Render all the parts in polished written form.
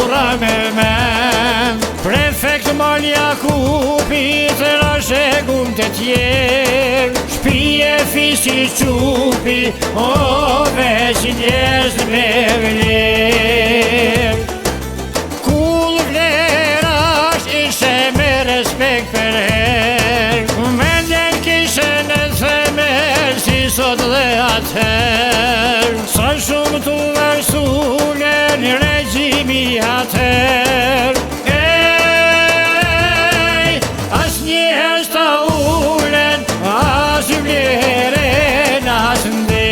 burra me men. Prefekt Mal Jakupi të rashegum të tjerë, shpije fishi qupi, o veç njerëz me vlerë. Kull vlerash ishe me respekt për herë, mendjen kishe në themel si sot dhe atëherë. Sa shumë tu vërsulen regjimi atëherë, as njëherë s'ta ulen, as i vleren, as nder.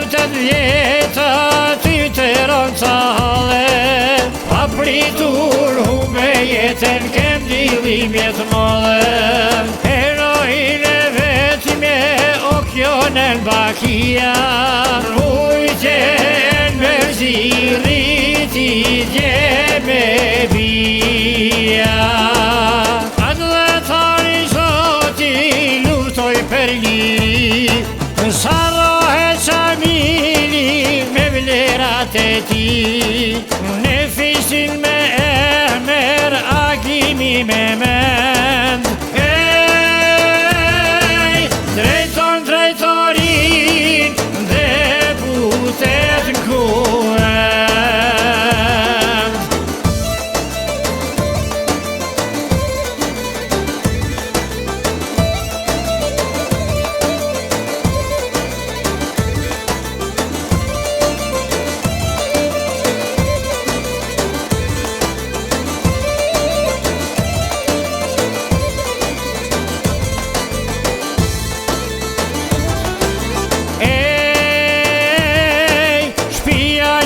Të vjeta ty të ronë ca hale, pa pritur hume jetën kem dilim jetë mole. Heroine vetime o kjonen bakia, rujtjen mërziri ti dje me bia. Adletari zoti luftoj për liri, sa rohet qamili me vlerat e ti, ne fisin me emër agimi me mend. Drejton drejtorin, deputet në kuend.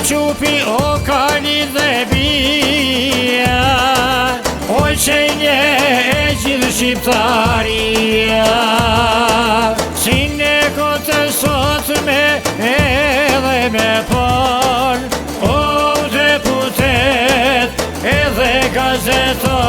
Qupi o kali dhe bia, o qenje e gjithë shqiptaria, si ne kote sot me edhe me por, o deputet edhe gazetar.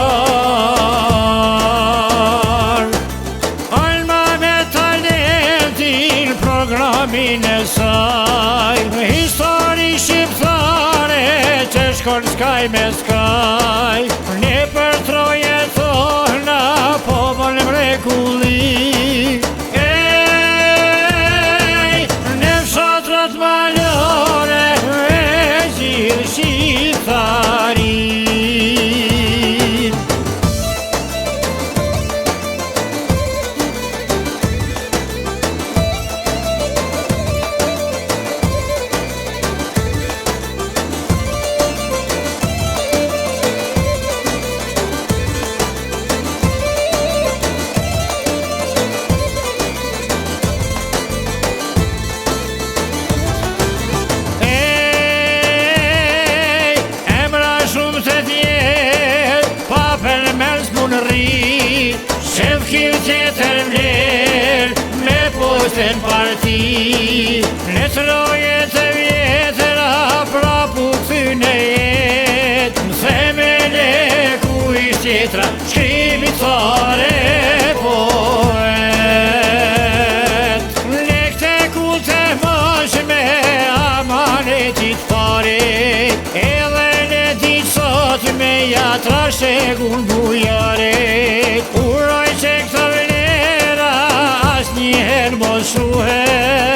Alma me talentin programin e saj, histori shqiptare që shkon skaj me skaj, ne për troje thona popon mrekulli. Ne fshatrat malore e gjithë shqiptarin. Shef kil tjetër vler me posten parti, në troje të vjetëra pra pu këthyne jet, në themele ku ish tjetra shkrimi thare poet. Lekte kulte mosh me amanetit pare, edhe në ditë sot me jatra shegun bujare. Uroj që këto vlera as njëherë mos shuhet.